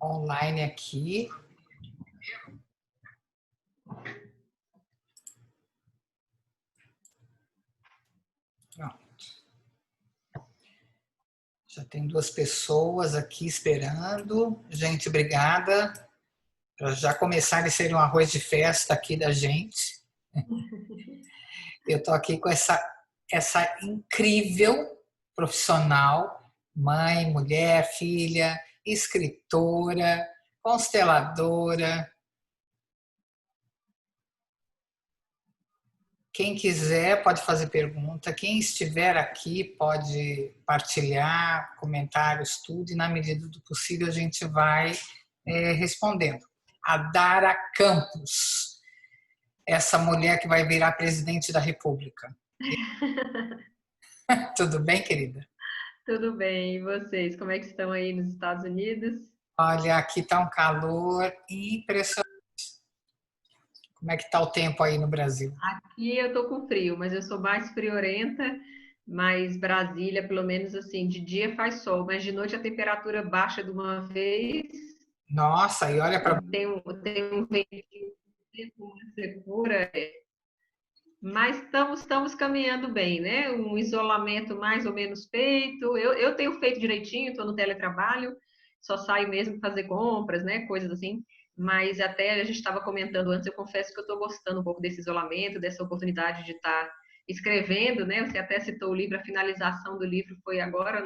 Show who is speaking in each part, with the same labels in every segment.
Speaker 1: online aqui. Pronto. Já tem 2 pessoas aqui esperando. Gente, obrigada. Para já começar a ser um arroz de festa aqui da gente. Eu estou aqui com essa incrível profissional, mãe, mulher, filha, escritora, consteladora. Quem quiser pode fazer pergunta. Quem estiver aqui pode partilhar comentários, tudo, e na medida do possível a gente vai respondendo. A Dara Campos, essa mulher que vai virar presidente da República. Tudo bem, querida?
Speaker 2: Tudo bem, e vocês? Como é que estão aí nos Estados Unidos?
Speaker 1: Olha, aqui está um calor impressionante. Como é que está o tempo aí no Brasil?
Speaker 2: Aqui eu tô com frio, mas eu sou mais friorenta, mas Brasília, pelo menos assim, de dia faz sol, mas de noite a temperatura baixa de uma vez,
Speaker 1: Nossa, e olha para...
Speaker 2: tem um ventinho, uma secura, mas estamos caminhando bem, né? Um isolamento mais ou menos feito. Eu tenho feito direitinho, estou no teletrabalho, só saio mesmo fazer compras, né? Coisas assim. Mas até a gente estava comentando antes, eu confesso que eu estou gostando um pouco desse isolamento, dessa oportunidade de estar escrevendo, né? Você até citou o livro, a finalização do livro foi agora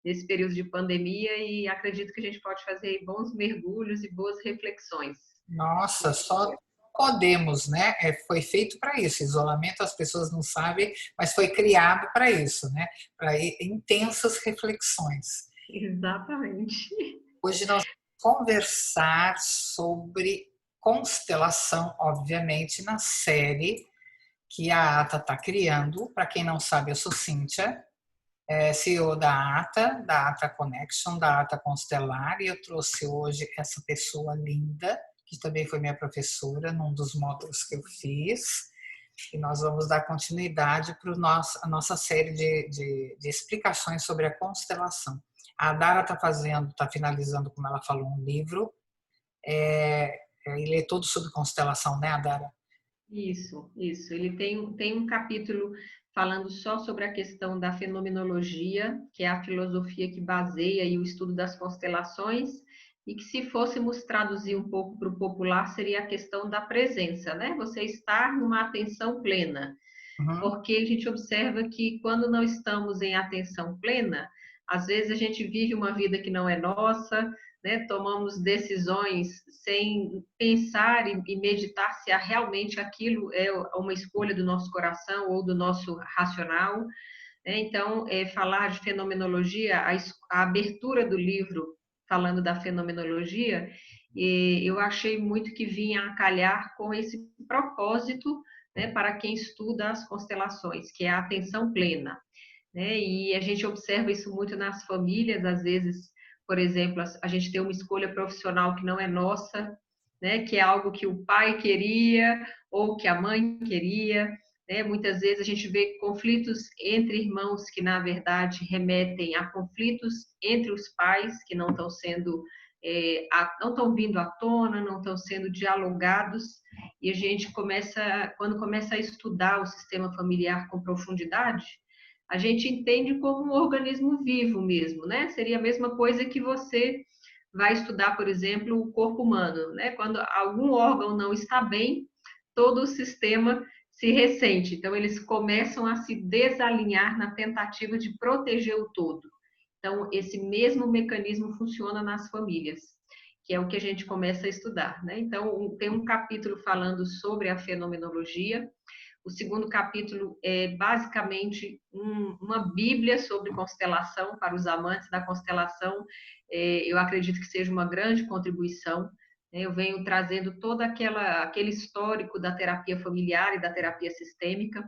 Speaker 2: nesse período de pandemia e acredito que a gente pode fazer bons mergulhos e boas reflexões.
Speaker 1: Nossa, só podemos, né? Foi feito para isso. Isolamento as pessoas não sabem, mas foi criado para isso, né? Para intensas reflexões.
Speaker 2: Exatamente.
Speaker 1: Hoje nós vamos conversar sobre constelação, obviamente, na série que a ATA está criando. Para quem não sabe, eu sou Cíntia, CEO da ATA Connection, da ATA Constelar, e eu trouxe hoje essa pessoa linda, que também foi minha professora num dos módulos que eu fiz, e nós vamos dar continuidade para a nossa série de explicações sobre a constelação. A Dara está finalizando, como ela falou, um livro, ele é todo sobre constelação, né, Dara?
Speaker 2: Isso. Ele tem um capítulo falando só sobre a questão da fenomenologia, que é a filosofia que baseia aí o estudo das constelações, e que se fôssemos traduzir um pouco para o popular, seria a questão da presença, né? Você estar numa atenção plena.
Speaker 1: Uhum.
Speaker 2: Porque a gente observa que quando não estamos em atenção plena, às vezes a gente vive uma vida que não é nossa, né? Tomamos decisões sem pensar e meditar se realmente aquilo é uma escolha do nosso coração ou do nosso racional, né? Então, falar de fenomenologia, a abertura do livro falando da fenomenologia, eu achei muito que vinha a calhar com esse propósito, né, para quem estuda as constelações, que é a atenção plena, né? E a gente observa isso muito nas famílias, às vezes, por exemplo, a gente tem uma escolha profissional que não é nossa, né, que é algo que o pai queria ou que a mãe queria, né? Muitas vezes a gente vê conflitos entre irmãos que, na verdade, remetem a conflitos entre os pais que não estão sendo, não estão vindo à tona, não estão sendo dialogados, e a gente quando começa a estudar o sistema familiar com profundidade, a gente entende como um organismo vivo mesmo, né? Seria a mesma coisa que você vai estudar, por exemplo, o corpo humano, né? Quando algum órgão não está bem, todo o sistema se ressente. Então, eles começam a se desalinhar na tentativa de proteger o todo. Então, esse mesmo mecanismo funciona nas famílias, que é o que a gente começa a estudar, né? Então, tem um capítulo falando sobre a fenomenologia. O segundo capítulo é basicamente uma bíblia sobre constelação para os amantes da constelação. Eu acredito que seja uma grande contribuição. Eu venho trazendo todo aquele histórico da terapia familiar e da terapia sistêmica,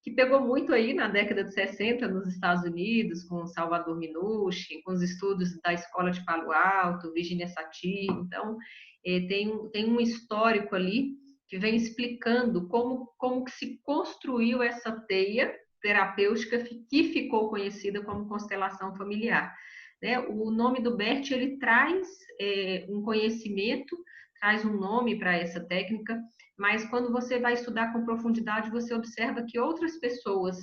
Speaker 2: que pegou muito aí na década de 60 nos Estados Unidos, com Salvador Minuchin, com os estudos da Escola de Palo Alto, Virginia Satir. Então, tem um histórico ali que vem explicando como que se construiu essa teia terapêutica que ficou conhecida como constelação familiar. né? O nome do Bert, ele traz um conhecimento, traz um nome para essa técnica, mas quando você vai estudar com profundidade, você observa que outras pessoas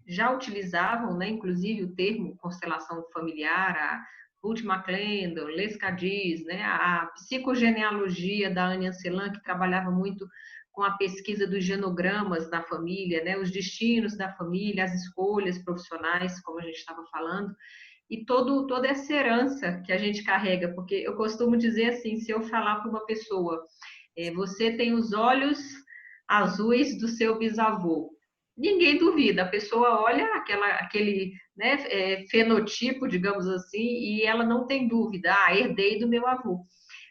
Speaker 2: já utilizavam, né, inclusive o termo constelação familiar, a Ruth McClendon, Les Cadiz, né, a psicogenealogia da Anne Ancelan, que trabalhava muito com a pesquisa dos genogramas da família, né, os destinos da família, as escolhas profissionais, como a gente estava falando, e toda essa herança que a gente carrega, porque eu costumo dizer assim, se eu falar para uma pessoa, você tem os olhos azuis do seu bisavô, ninguém duvida, a pessoa olha aquele, né, fenotipo, digamos assim, e ela não tem dúvida, herdei do meu avô.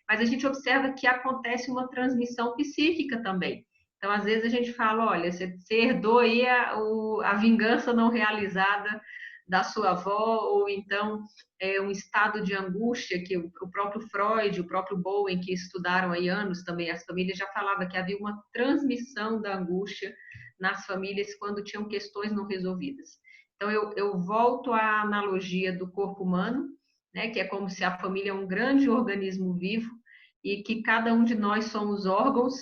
Speaker 2: Mas a gente observa que acontece uma transmissão psíquica também. Então, às vezes a gente fala, olha, você herdou aí a vingança não realizada da sua avó, ou então um estado de angústia que o próprio Freud, o próprio Bowen, que estudaram aí anos também, as famílias já falavam que havia uma transmissão da angústia nas famílias quando tinham questões não resolvidas. Então, eu volto à analogia do corpo humano, né, que é como se a família é um grande organismo vivo e que cada um de nós somos órgãos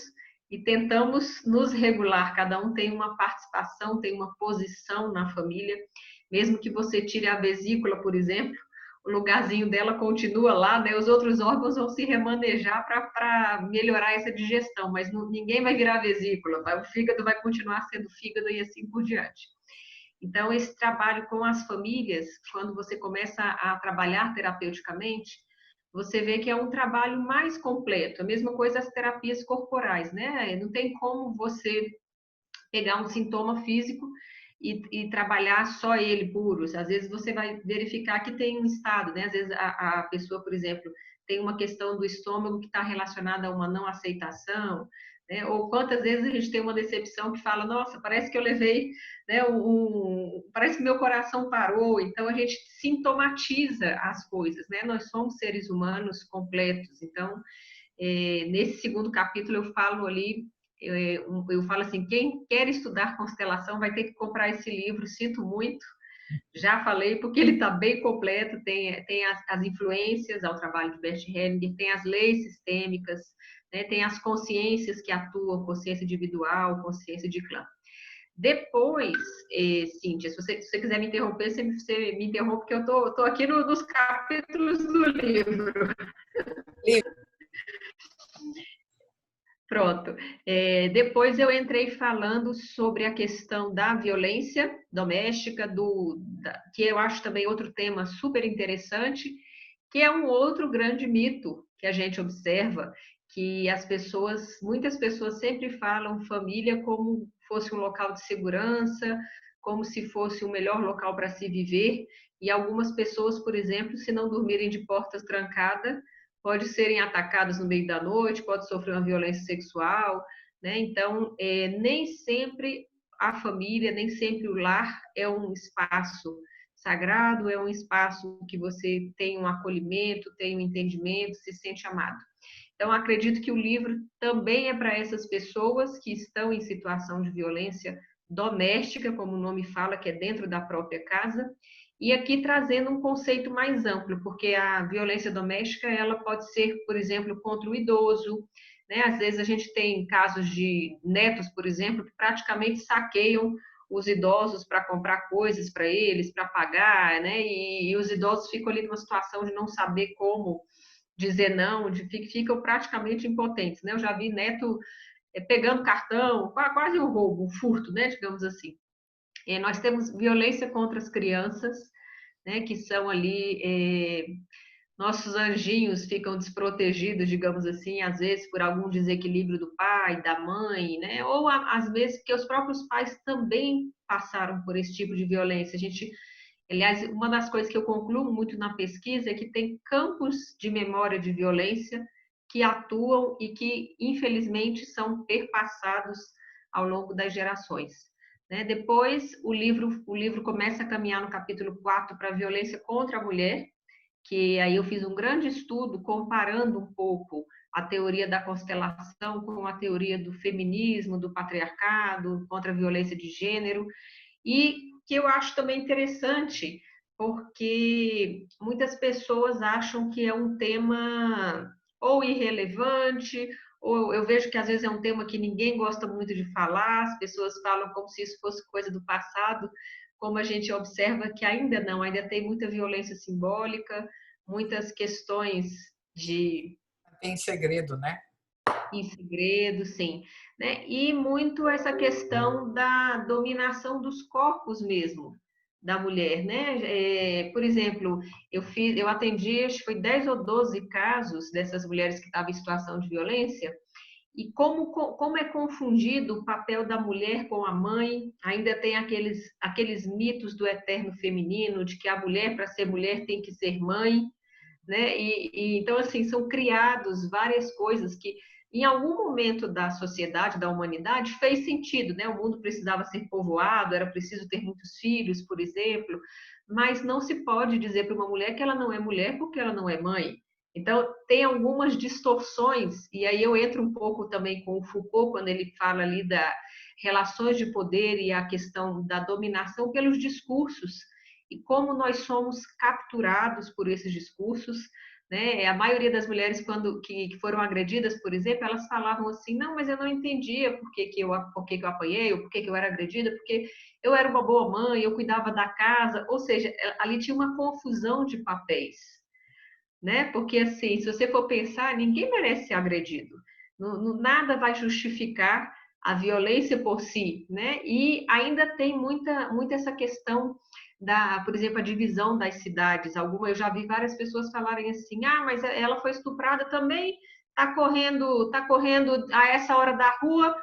Speaker 2: e tentamos nos regular, cada um tem uma participação, tem uma posição na família, mesmo que você tire a vesícula, por exemplo, o lugarzinho dela continua lá, né? Os outros órgãos vão se remanejar para melhorar essa digestão, mas ninguém vai virar vesícula, o fígado vai continuar sendo fígado e assim por diante. Então, esse trabalho com as famílias, quando você começa a trabalhar terapeuticamente, você vê que é um trabalho mais completo. A mesma coisa as terapias corporais, né? Não tem como você pegar um sintoma físico e trabalhar só ele puros. Às vezes você vai verificar que tem um estado, né? Às vezes a pessoa, por exemplo, tem uma questão do estômago que está relacionada a uma não aceitação, né? Ou quantas vezes a gente tem uma decepção que fala, nossa, parece que eu levei, né, parece que meu coração parou. Então a gente sintomatiza as coisas, né? Nós somos seres humanos completos. Então, nesse segundo capítulo eu falo ali, eu falo assim, quem quer estudar constelação vai ter que comprar esse livro, sinto muito, já falei, porque ele está bem completo, tem as influências ao trabalho de Bert Hellinger, tem as leis sistêmicas, né, tem as consciências que atuam, consciência individual, consciência de clã. Depois, Cíntia, se você quiser me interromper, você me interrompe, porque eu tô aqui nos capítulos do livro. Pronto. Depois eu entrei falando sobre a questão da violência doméstica, que eu acho também outro tema super interessante, que é um outro grande mito que a gente observa, que muitas pessoas sempre falam família como fosse um local de segurança, como se fosse o melhor local para se viver, e algumas pessoas, por exemplo, se não dormirem de portas trancadas, pode serem atacadas no meio da noite, pode sofrer uma violência sexual, né? Então, nem sempre a família, nem sempre o lar é um espaço sagrado, é um espaço que você tem um acolhimento, tem um entendimento, se sente amado. Então, acredito que o livro também é para essas pessoas que estão em situação de violência doméstica, como o nome fala, que é dentro da própria casa, e aqui trazendo um conceito mais amplo, porque a violência doméstica, ela pode ser, por exemplo, contra o idoso, né? Às vezes a gente tem casos de netos, por exemplo, que praticamente saqueiam os idosos para comprar coisas para eles, para pagar, né? E os idosos ficam ali numa situação de não saber como dizer não, ficam praticamente impotentes, né? Eu já vi neto pegando cartão, quase um roubo, um furto, né? Digamos assim. Nós temos violência contra as crianças, né, que são ali, nossos anjinhos ficam desprotegidos, digamos assim, às vezes por algum desequilíbrio do pai, da mãe, né, ou às vezes porque os próprios pais também passaram por esse tipo de violência. Aliás, uma das coisas que eu concluo muito na pesquisa é que tem campos de memória de violência que atuam e que, infelizmente, são perpassados ao longo das gerações. Né? Depois, o livro começa a caminhar no capítulo 4 para a violência contra a mulher, que aí eu fiz um grande estudo comparando um pouco a teoria da constelação com a teoria do feminismo, do patriarcado, contra a violência de gênero, e que eu acho também interessante, porque muitas pessoas acham que é um tema ou irrelevante, ou eu vejo que às vezes é um tema que ninguém gosta muito de falar, as pessoas falam como se isso fosse coisa do passado, como a gente observa que ainda não, ainda tem muita violência simbólica, muitas questões de
Speaker 1: Tem segredo, né?
Speaker 2: em segredo, sim, né? E muito essa questão da dominação dos corpos mesmo da mulher, né? Por exemplo, eu atendi, acho que foi 10 ou 12 casos dessas mulheres que estavam em situação de violência, e como é confundido o papel da mulher com a mãe, ainda tem aqueles mitos do eterno feminino, de que a mulher, para ser mulher, tem que ser mãe, né? Então, assim, são criados várias coisas que, em algum momento da sociedade, da humanidade, fez sentido, né? O mundo precisava ser povoado, era preciso ter muitos filhos, por exemplo, mas não se pode dizer para uma mulher que ela não é mulher porque ela não é mãe. Então, tem algumas distorções, e aí eu entro um pouco também com o Foucault, quando ele fala ali da relações de poder e a questão da dominação pelos discursos, e como nós somos capturados por esses discursos, né? A maioria das mulheres que foram agredidas, por exemplo, elas falavam assim: não, mas eu não entendia por que eu apanhei, ou por que eu era agredida, porque eu era uma boa mãe, eu cuidava da casa, ou seja, ali tinha uma confusão de papéis, né? Porque assim, se você for pensar, ninguém merece ser agredido, nada vai justificar a violência por si, né? E ainda tem muita essa questão por exemplo, a divisão das cidades. Eu já vi várias pessoas falarem assim: ah, mas ela foi estuprada também, tá correndo a essa hora da rua.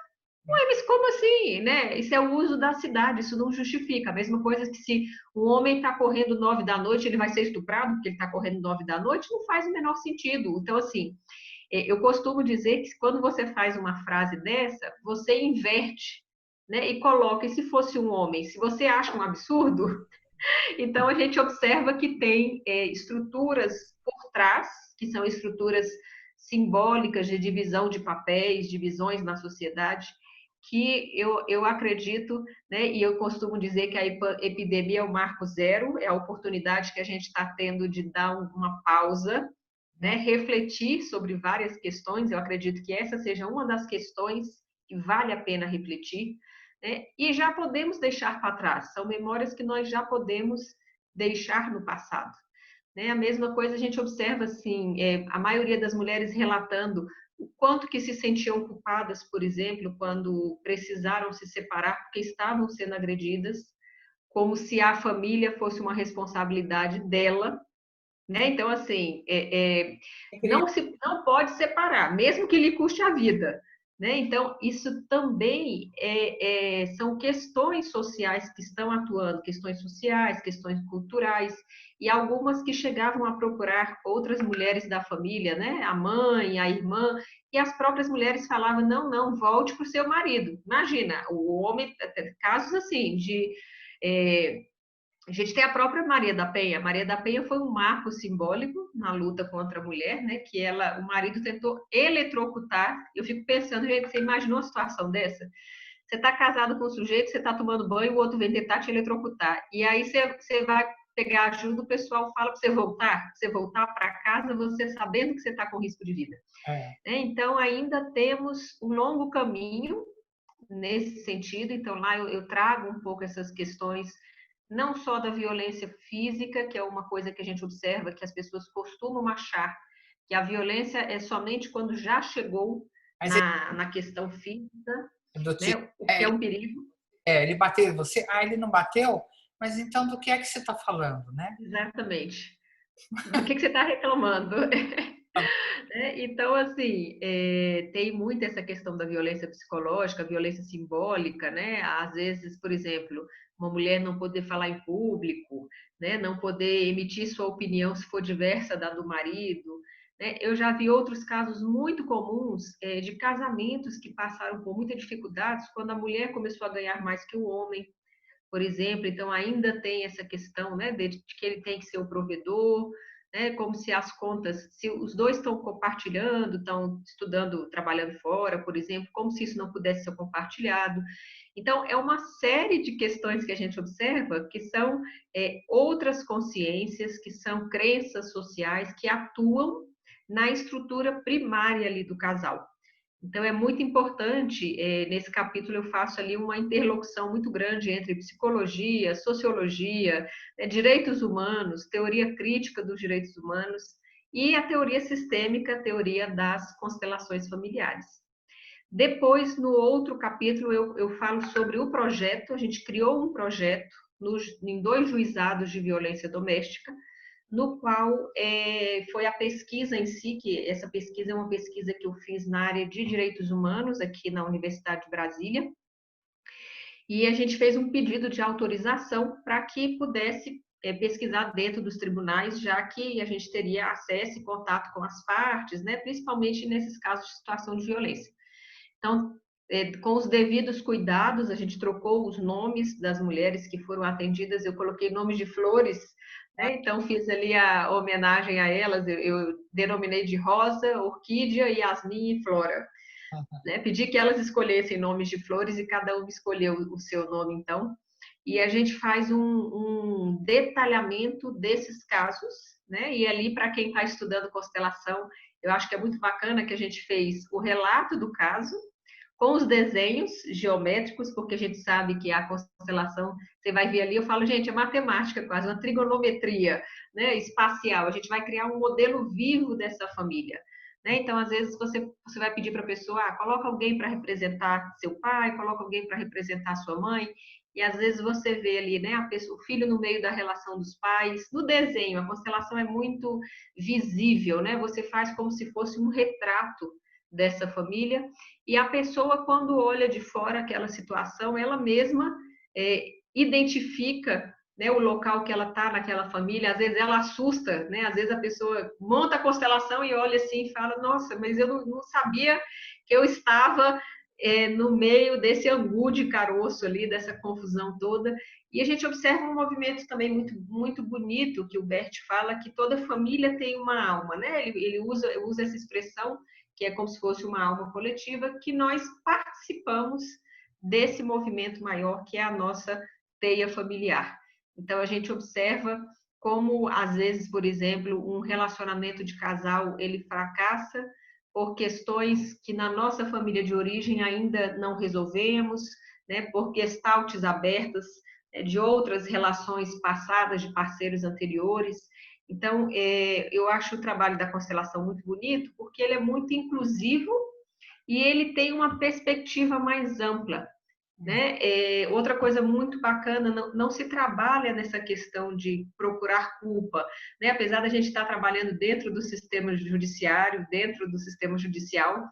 Speaker 2: Ué, mas como assim, né? Isso é o uso da cidade, isso não justifica. A mesma coisa que se um homem está correndo 9 da noite, ele vai ser estuprado porque ele está correndo 9 da noite, não faz o menor sentido. Então, assim, eu costumo dizer que quando você faz uma frase dessa, você inverte, né? E coloca, e se fosse um homem? Se você acha um absurdo, então, a gente observa que tem estruturas por trás, que são estruturas simbólicas de divisão de papéis, divisões na sociedade, que eu acredito, né, e eu costumo dizer que a epidemia é o marco zero, é a oportunidade que a gente está tendo de dar uma pausa, né, refletir sobre várias questões. Eu acredito que essa seja uma das questões que vale a pena refletir, né, e já podemos deixar para trás. São memórias que nós já podemos deixar no passado, né? A mesma coisa a gente observa assim, a maioria das mulheres relatando o quanto que se sentiam culpadas, por exemplo, quando precisaram se separar porque estavam sendo agredidas, como se a família fosse uma responsabilidade dela, né? Então, assim, não pode separar, mesmo que lhe custe a vida, né? Então, isso também são questões sociais que estão atuando, questões sociais, questões culturais, e algumas que chegavam a procurar outras mulheres da família, né? A mãe, a irmã, e as próprias mulheres falavam: não, não, volte para o seu marido. Imagina, o homem, casos assim, de. A gente tem a própria Maria da Penha. Maria da Penha foi um marco simbólico na luta contra a mulher, né? Que o marido tentou eletrocutar. Eu fico pensando, gente, você imaginou uma situação dessa? Você está casado com um sujeito, você está tomando banho, o outro vem tentar te eletrocutar. E aí você vai pegar ajuda, o pessoal fala para você voltar para casa, você sabendo que você está com risco de vida.
Speaker 1: É.
Speaker 2: Então, ainda temos um longo caminho nesse sentido. Então, lá eu trago um pouco essas questões, não só da violência física, que é uma coisa que a gente observa, que as pessoas costumam achar que a violência é somente quando já chegou
Speaker 1: Mas
Speaker 2: na questão física,
Speaker 1: do tipo,
Speaker 2: né? O que é um perigo.
Speaker 1: ele bateu em você? Ah, ele não bateu? Mas então do que é que você está falando, né?
Speaker 2: Exatamente. Do que você está reclamando? Então, assim, tem muito essa questão da violência psicológica, violência simbólica, né? Às vezes, por exemplo, uma mulher não poder falar em público, né? Não poder emitir sua opinião se for diversa da do marido, né? Eu já vi outros casos muito comuns de casamentos que passaram por muitas dificuldades quando a mulher começou a ganhar mais que o homem, por exemplo. Então, ainda tem essa questão, né, de que ele tem que ser o provedor, né? Como se as contas, se os dois estão compartilhando, estão estudando, trabalhando fora, por exemplo, como se isso não pudesse ser compartilhado. Então, é uma série de questões que a gente observa que são outras consciências, que são crenças sociais que atuam na estrutura primária ali do casal. Então, é muito importante, nesse capítulo eu faço ali uma interlocução muito grande entre psicologia, sociologia, direitos humanos, teoria crítica dos direitos humanos e a teoria sistêmica, a teoria das constelações familiares. Depois, no outro capítulo, eu falo sobre o projeto, a gente criou um projeto em 2 juizados de violência doméstica, no qual foi a pesquisa em si, que essa pesquisa é uma pesquisa que eu fiz na área de direitos humanos, aqui na Universidade de Brasília, e a gente fez um pedido de autorização para que pudesse pesquisar dentro dos tribunais, já que a gente teria acesso e contato com as partes, né, principalmente nesses casos de situação de violência. Então, com os devidos cuidados, a gente trocou os nomes das mulheres que foram atendidas, eu coloquei nomes de flores, né? Então fiz ali a homenagem a elas, eu denominei de Rosa, Orquídea, Yasmin e Flora. Né? Pedi que elas escolhessem nomes de flores e cada uma escolheu o seu nome, então. E a gente faz um detalhamento desses casos, né? E ali, para quem está estudando constelação, eu acho que é muito bacana que a gente fez o relato do caso, com os desenhos geométricos, porque a gente sabe que a constelação, você vai ver ali, eu falo, gente, é matemática quase, uma trigonometria, né, espacial. A gente vai criar um modelo vivo dessa família. Né? Então, às vezes, você vai pedir para a pessoa, coloca alguém para representar seu pai, coloca alguém para representar sua mãe, e às vezes você vê ali, né, o filho no meio da relação dos pais. No desenho, a constelação é muito visível, né? Você faz como se fosse um retrato dessa família, e a pessoa, quando olha de fora aquela situação, ela mesma identifica, né, o local que ela está naquela família. Às vezes ela assusta, né? Às vezes a pessoa monta a constelação e olha assim e fala, nossa, mas eu não sabia que eu estava no meio desse angu de caroço ali, dessa confusão toda. E a gente observa um movimento também muito, muito bonito, que o Bert fala, que toda família tem uma alma, né? Ele usa essa expressão, que é como se fosse uma alma coletiva, que nós participamos desse movimento maior, que é a nossa teia familiar. Então, a gente observa como, às vezes, por exemplo, um relacionamento de casal, ele fracassa por questões que na nossa família de origem ainda não resolvemos, né, por gestaltes abertas de outras relações passadas, de parceiros anteriores. Então, eu acho o trabalho da constelação muito bonito, porque ele é muito inclusivo e ele tem uma perspectiva mais ampla. Né? Outra coisa muito bacana, não se trabalha nessa questão de procurar culpa, né? Apesar da gente estar trabalhando dentro do sistema judiciário, dentro do sistema judicial,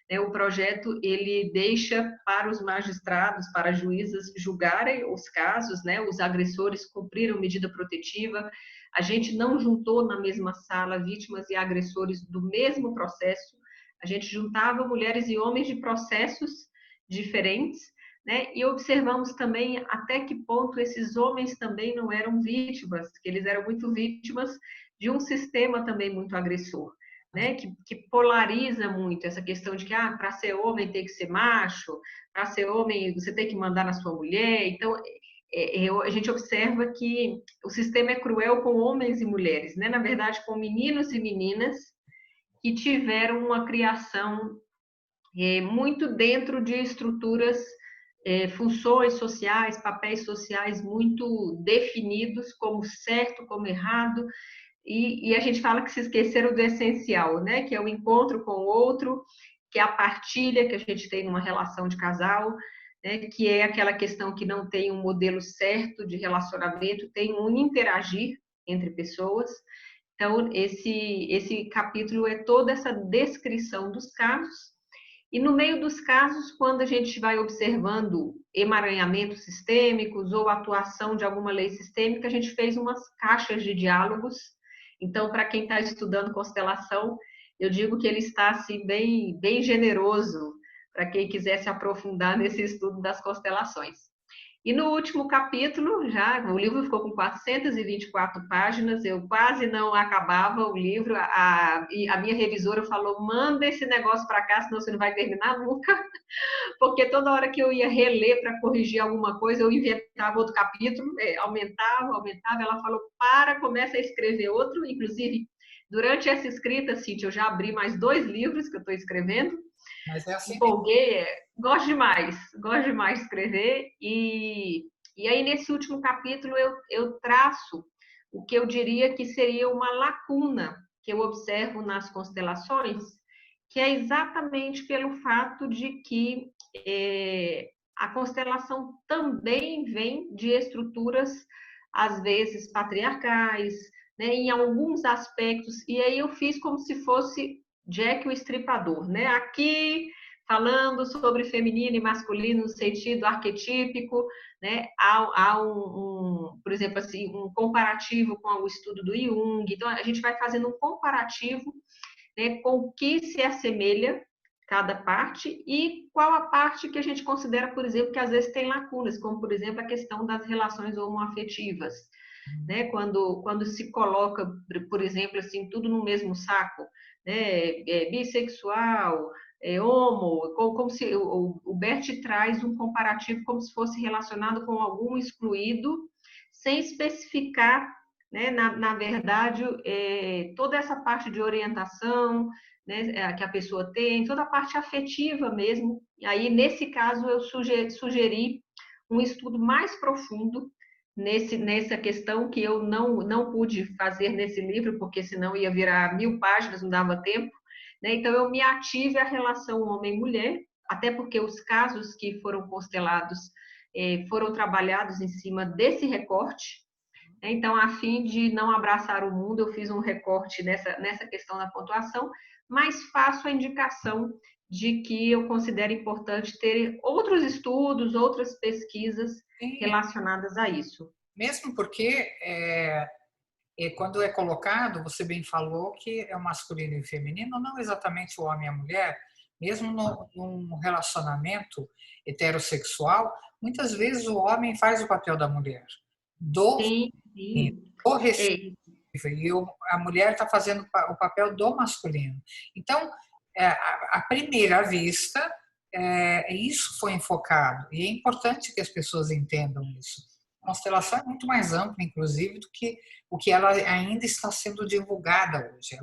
Speaker 2: né? O projeto ele deixa para os magistrados, para as juízas julgarem os casos, né? Os agressores cumpriram medida protetiva. A gente não juntou na mesma sala vítimas e agressores do mesmo processo. A gente juntava mulheres e homens de processos diferentes, né? E observamos também até que ponto esses homens também não eram vítimas, que eles eram muito vítimas de um sistema também muito agressor, né? Que polariza muito essa questão de que para ser homem tem que ser macho, para ser homem você tem que mandar na sua mulher. Então, a gente observa que o sistema é cruel com homens e mulheres, né? Na verdade, com meninos e meninas que tiveram uma criação muito dentro de estruturas, funções sociais, papéis sociais muito definidos, como certo, como errado, e a gente fala que se esqueceram do essencial, né? Que é o encontro com o outro, que é a partilha que a gente tem numa relação de casal, né? Que é aquela questão que não tem um modelo certo de relacionamento, tem um interagir entre pessoas. Então, esse capítulo é toda essa descrição dos casos. E no meio dos casos, quando a gente vai observando emaranhamentos sistêmicos ou atuação de alguma lei sistêmica, a gente fez umas caixas de diálogos. Então, para quem está estudando constelação, eu digo que ele está assim, bem, bem generoso para quem quiser se aprofundar nesse estudo das constelações. E no último capítulo, já, o livro ficou com 424 páginas, eu quase não acabava o livro, e a minha revisora falou, manda esse negócio para cá, senão você não vai terminar nunca, porque toda hora que eu ia reler para corrigir alguma coisa, eu inventava outro capítulo, aumentava, ela falou, começa a escrever outro, inclusive, durante essa escrita, Cíntia, eu já abri mais 2 livros que eu estou escrevendo,
Speaker 1: Mas é assim mesmo.
Speaker 2: empolguei, gosto demais de escrever, e aí nesse último capítulo eu traço o que eu diria que seria uma lacuna que eu observo nas constelações, que é exatamente pelo fato de que a constelação também vem de estruturas, às vezes, patriarcais, né, em alguns aspectos, e aí eu fiz como se fosse Jack o Estripador, né? Aqui falando sobre feminino e masculino no sentido arquetípico, né? Há por exemplo, assim, um comparativo com o estudo do Jung. Então, a gente vai fazendo um comparativo, né, com o que se assemelha cada parte e qual a parte que a gente considera, por exemplo, que às vezes tem lacunas, como, por exemplo, a questão das relações homoafetivas, né? Quando se coloca, por exemplo, assim, tudo no mesmo saco, né? Bissexual, homo, como se o Bert traz um comparativo como se fosse relacionado com algum excluído, sem especificar, né? Na verdade, toda essa parte de orientação, né? Que a pessoa tem, toda a parte afetiva mesmo. E aí, nesse caso, eu sugeri um estudo mais profundo nessa questão que eu não pude fazer nesse livro, porque senão ia virar 1000 páginas, não dava tempo, né? Então, eu me ative à relação homem-mulher, até porque os casos que foram constelados foram trabalhados em cima desse recorte. Então, a fim de não abraçar o mundo, eu fiz um recorte nessa questão da pontuação, mas faço a indicação de que eu considero importante ter outros estudos, outras pesquisas
Speaker 1: Sim,
Speaker 2: relacionadas a isso.
Speaker 1: mesmo porque quando é colocado, você bem falou que é o masculino e o feminino, não exatamente o homem e a mulher, mesmo num relacionamento heterossexual, muitas vezes o homem faz o papel da mulher, do
Speaker 2: Sim,
Speaker 1: feminino,
Speaker 2: sim.
Speaker 1: do receptivo,
Speaker 2: É,
Speaker 1: e a mulher está fazendo o papel do masculino. Então, à primeira vista, isso foi enfocado, e é importante que as pessoas entendam isso. A constelação é muito mais ampla, inclusive, do que o que ela ainda está sendo divulgada hoje.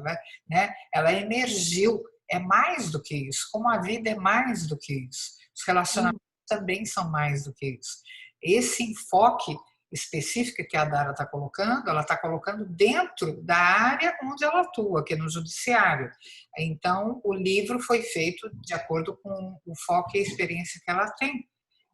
Speaker 1: Ela emergiu, é mais do que isso, como a vida é mais do que isso. Os relacionamentos também são mais do que isso. Esse enfoque específica que a Dara está colocando, ela está colocando dentro da área onde ela atua, que é no judiciário. Então, o livro foi feito de acordo com o foco e a experiência que ela tem.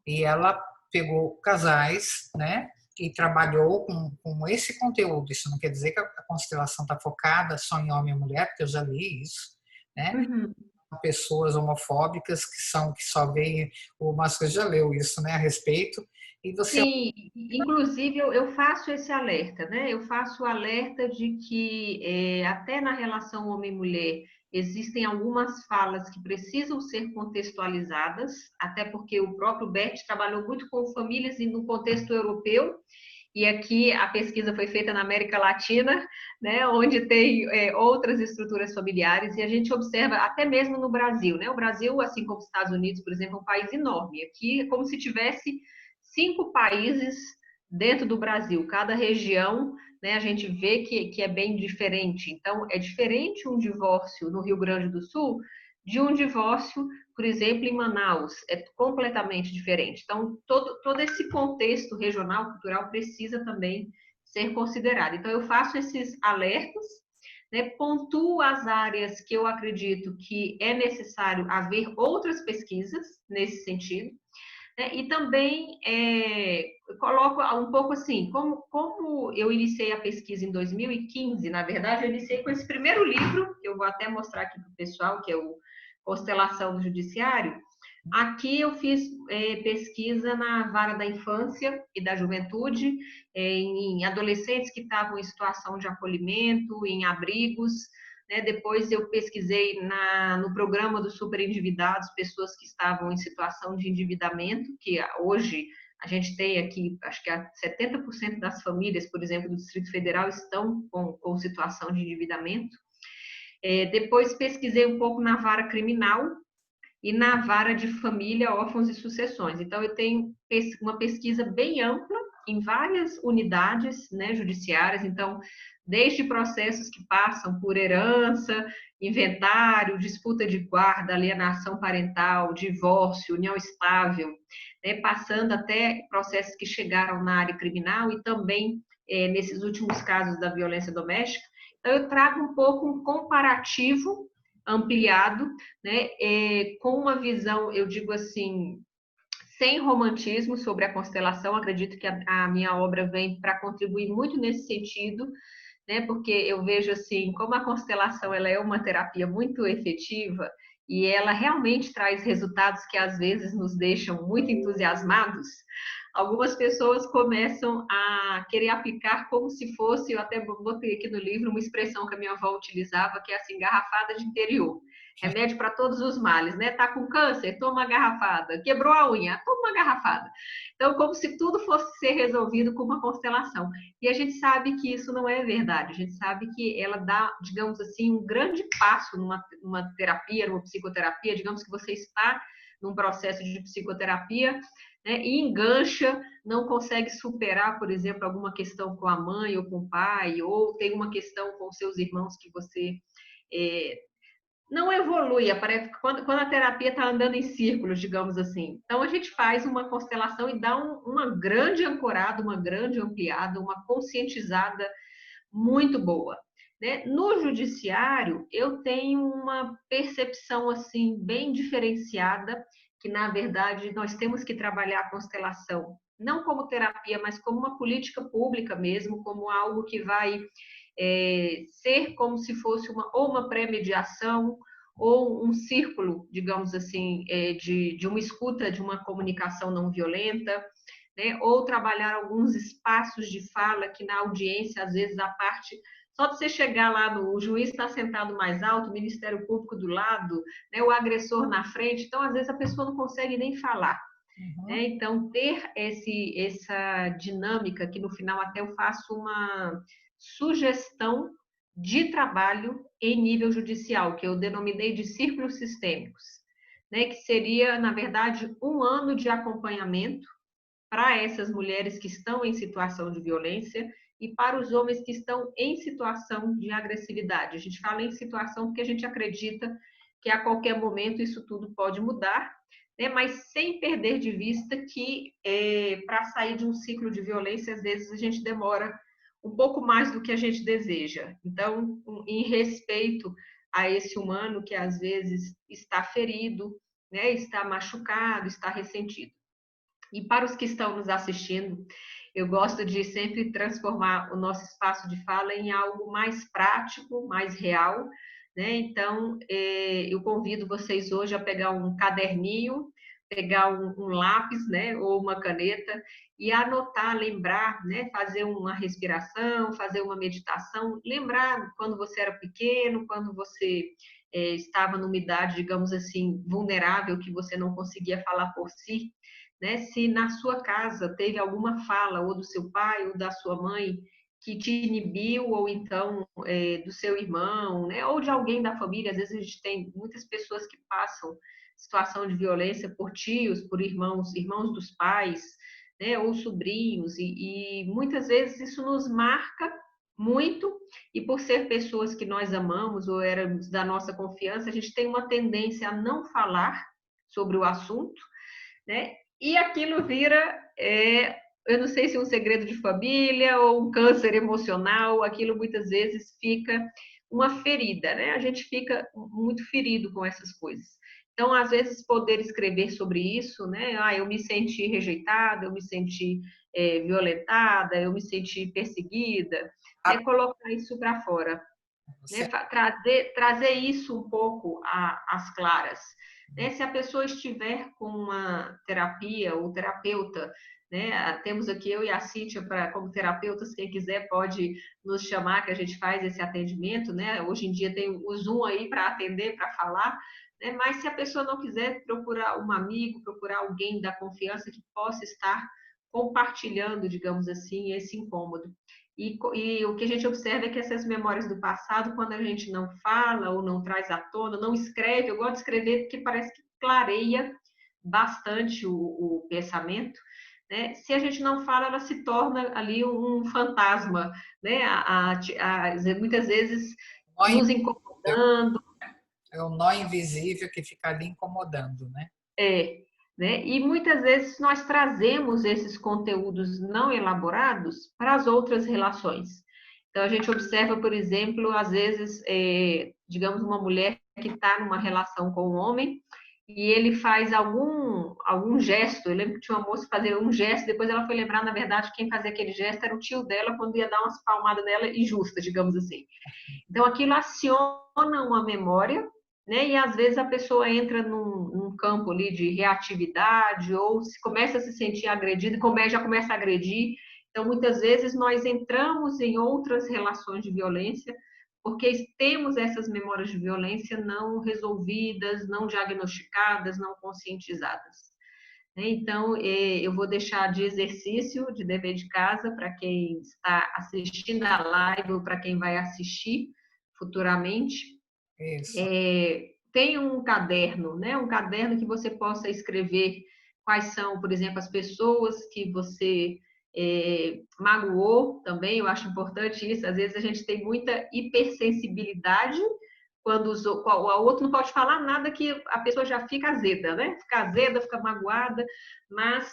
Speaker 1: E ela pegou casais, né, e trabalhou com esse conteúdo. Isso não quer dizer que a constelação está focada só em homem e mulher, porque eu já li isso, né?
Speaker 2: uhum.
Speaker 1: Pessoas homofóbicas que só veem o masculino, já leu isso, né, a respeito. E você
Speaker 2: Sim, inclusive eu faço esse alerta, né? Eu faço o alerta de que até na relação homem-mulher existem algumas falas que precisam ser contextualizadas, até porque o próprio Bert trabalhou muito com famílias e no contexto europeu, e aqui a pesquisa foi feita na América Latina, né, onde tem outras estruturas familiares, e a gente observa até mesmo no Brasil, né? O Brasil, assim como os Estados Unidos, por exemplo, é um país enorme. Aqui é como se tivesse 5 países dentro do Brasil, cada região, né, a gente vê que é bem diferente. Então, é diferente um divórcio no Rio Grande do Sul de um divórcio, por exemplo, em Manaus. É completamente diferente. Então, todo esse contexto regional, cultural, precisa também ser considerado. Então, eu faço esses alertas, né, pontuo as áreas que eu acredito que é necessário haver outras pesquisas nesse sentido, né? E também coloco um pouco assim, como eu iniciei a pesquisa em 2015, na verdade, eu iniciei com esse primeiro livro, que eu vou até mostrar aqui para o pessoal, que é o Constelação do Judiciário. Aqui eu fiz pesquisa na vara da infância e da juventude, em adolescentes que estavam em situação de acolhimento, em abrigos, né? Depois eu pesquisei no programa dos superendividados, pessoas que estavam em situação de endividamento, que hoje A gente tem aqui, acho que 70% das famílias, por exemplo, do Distrito Federal estão com situação de endividamento. Depois pesquisei um pouco na vara criminal e na vara de família, órfãos e sucessões. Então, eu tenho uma pesquisa bem ampla em várias unidades, né, judiciárias. Então, desde processos que passam por herança, inventário, disputa de guarda, alienação parental, divórcio, união estável, né, passando até processos que chegaram na área criminal e também nesses últimos casos da violência doméstica. Então, eu trago um pouco um comparativo ampliado, né, com uma visão, eu digo assim, sem romantismo sobre a constelação. Acredito que a minha obra vem para contribuir muito nesse sentido, né, porque eu vejo assim, como a constelação ela é uma terapia muito efetiva e ela realmente traz resultados que às vezes nos deixam muito entusiasmados. Algumas pessoas começam a querer aplicar como se fosse, eu até botei aqui no livro uma expressão que a minha avó utilizava, que é assim, garrafada de interior. Remédio para todos os males, né? Tá com câncer? Toma uma garrafada. Quebrou a unha? Toma uma garrafada. Então, como se tudo fosse ser resolvido com uma constelação. E a gente sabe que isso não é verdade. A gente sabe que ela dá, digamos assim, um grande passo numa terapia, numa psicoterapia. Digamos que você está num processo de psicoterapia, né, e engancha, não consegue superar, por exemplo, alguma questão com a mãe ou com o pai, ou tem uma questão com seus irmãos que você não evolui, aparece quando a terapia está andando em círculos, digamos assim. Então, a gente faz uma constelação e dá uma grande ancorada, uma grande ampliada, uma conscientizada muito boa. Né? No judiciário, eu tenho uma percepção assim bem diferenciada, que na verdade nós temos que trabalhar a constelação não como terapia, mas como uma política pública mesmo, como algo que vai ser como se fosse ou uma pré-mediação ou um círculo, digamos assim, de uma escuta, de uma comunicação não violenta, né? Ou trabalhar alguns espaços de fala que na audiência, às vezes, a parte só de você chegar lá o juiz está sentado mais alto, o Ministério Público do lado, né, o agressor na frente, então às vezes a pessoa não consegue nem falar. Né? Então, ter essa dinâmica, que no final até eu faço uma sugestão de trabalho em nível judicial, que eu denominei de círculos sistêmicos, né? Que seria, na verdade, um ano de acompanhamento para essas mulheres que estão em situação de violência e para os homens que estão em situação de agressividade. A gente fala em situação porque a gente acredita que a qualquer momento isso tudo pode mudar, né? Mas sem perder de vista que para sair de um ciclo de violência, às vezes a gente demora um pouco mais do que a gente deseja. Então, em respeito a esse humano que às vezes está ferido, né? Está machucado, está ressentido. E para os que estão nos assistindo, eu gosto de sempre transformar o nosso espaço de fala em algo mais prático, mais real, né? Então, eu convido vocês hoje a pegar um caderninho, pegar um lápis, né, ou uma caneta e anotar, lembrar, né, fazer uma respiração, fazer uma meditação, lembrar quando você era pequeno, quando você estava numa idade, digamos assim, vulnerável, que você não conseguia falar por si, né? Se na sua casa teve alguma fala, ou do seu pai, ou da sua mãe, que te inibiu, ou então do seu irmão, né? Ou de alguém da família. Às vezes a gente tem muitas pessoas que passam situação de violência por tios, por irmãos dos pais, né? Ou sobrinhos, e muitas vezes isso nos marca muito, e por ser pessoas que nós amamos ou éramos da nossa confiança, a gente tem uma tendência a não falar sobre o assunto, né? E aquilo vira, eu não sei se um segredo de família ou um câncer emocional, aquilo muitas vezes fica uma ferida, né? A gente fica muito ferido com essas coisas. Então, às vezes, poder escrever sobre isso, né? Ah, eu me senti rejeitada, eu me senti violentada, eu me senti perseguida, né? Colocar isso para fora, né? Trazer isso um pouco às claras. Né? Se a pessoa estiver com uma terapia ou terapeuta, né? Temos aqui eu e a Cíntia como terapeutas, quem quiser pode nos chamar que a gente faz esse atendimento, né? Hoje em dia tem o Zoom aí para atender, para falar, né? Mas se a pessoa não quiser, procurar um amigo, procurar alguém da confiança que possa estar compartilhando, digamos assim, esse incômodo. E o que a gente observa é que essas memórias do passado, quando a gente não fala ou não traz à tona, não escreve, eu gosto de escrever porque parece que clareia bastante o pensamento, né? Se a gente não fala, ela se torna ali um fantasma, né? Muitas vezes
Speaker 1: Nó
Speaker 2: nos
Speaker 1: invisível,
Speaker 2: incomodando,
Speaker 1: é o nó invisível que fica ali incomodando, né?
Speaker 2: é, né? E muitas vezes nós trazemos esses conteúdos não elaborados para as outras relações. Então, a gente observa, por exemplo, às vezes, digamos, uma mulher que está numa relação com um homem e ele faz algum gesto. Eu lembro que tinha uma moça que fazia um gesto, depois ela foi lembrar, na verdade, quem fazia aquele gesto era o tio dela, quando ia dar umas palmadas nela injustas, digamos assim. Então, aquilo aciona uma memória, né? E às vezes a pessoa entra num campo ali de reatividade ou começa a se sentir agredida e já começa a agredir. Então, muitas vezes nós entramos em outras relações de violência porque temos essas memórias de violência não resolvidas, não diagnosticadas, não conscientizadas. Então, eu vou deixar de exercício, de dever de casa, para quem está assistindo a live ou para quem vai assistir futuramente.
Speaker 1: Isso.
Speaker 2: Tem um caderno, né? Um caderno que você possa escrever quais são, por exemplo, as pessoas que você magoou também. Eu acho importante isso. Às vezes a gente tem muita hipersensibilidade quando o outro não pode falar nada que a pessoa já fica azeda, né? Fica azeda, fica magoada, mas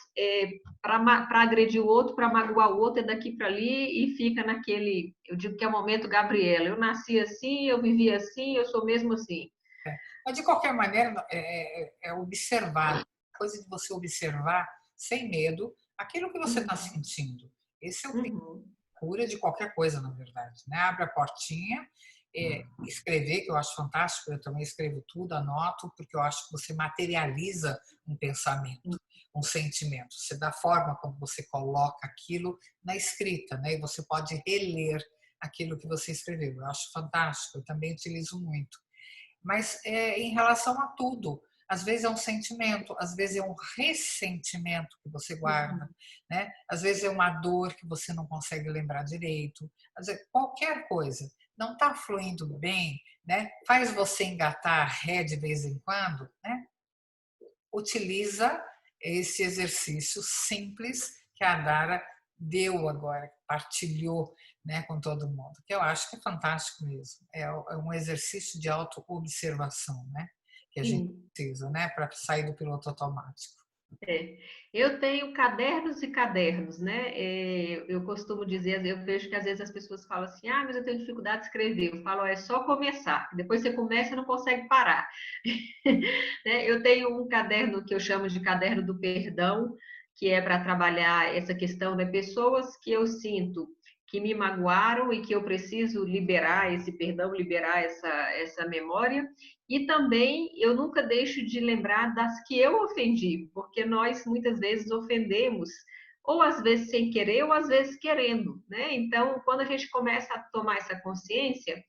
Speaker 2: para agredir o outro, para magoar o outro, é daqui para ali e fica naquele, eu digo que é o momento Gabriela, eu nasci assim, eu vivi assim, eu sou mesmo assim.
Speaker 1: Mas, de qualquer maneira, é observar, coisa de você observar sem medo aquilo que você está
Speaker 2: Uhum.
Speaker 1: sentindo. Esse é o
Speaker 2: Uhum.
Speaker 1: cura de qualquer coisa, na verdade, né? Abre a portinha, escrever, que eu acho fantástico, eu também escrevo tudo, anoto, porque eu acho que você materializa um pensamento, um sentimento. Você dá forma quando você coloca aquilo na escrita, né? E você pode reler aquilo que você escreveu. Eu acho fantástico, eu também utilizo muito. Mas em relação a tudo, às vezes é um sentimento, às vezes é um ressentimento que você guarda,
Speaker 2: Uhum.
Speaker 1: né? Às vezes é uma dor que você não consegue lembrar direito, às vezes, qualquer coisa não está fluindo bem, né? Faz você engatar a ré de vez em quando, né? Utiliza esse exercício simples que a Dara deu agora, partilhou, né, com todo mundo, que eu acho que é fantástico mesmo. É um exercício de autoobservação, né, que a gente
Speaker 2: Sim.
Speaker 1: precisa, né, para sair do piloto automático.
Speaker 2: É. Eu tenho cadernos e cadernos, né? Eu costumo dizer, eu vejo que às vezes as pessoas falam assim, ah, mas eu tenho dificuldade de escrever. Eu falo, é só começar. Depois você começa e não consegue parar. Né? Eu tenho um caderno que eu chamo de caderno do perdão, que é para trabalhar essa questão de pessoas que eu sinto que me magoaram e que eu preciso liberar esse perdão, liberar essa memória. E também eu nunca deixo de lembrar das que eu ofendi, porque nós muitas vezes ofendemos, ou às vezes sem querer, ou às vezes querendo, né? Então, quando a gente começa a tomar essa consciência,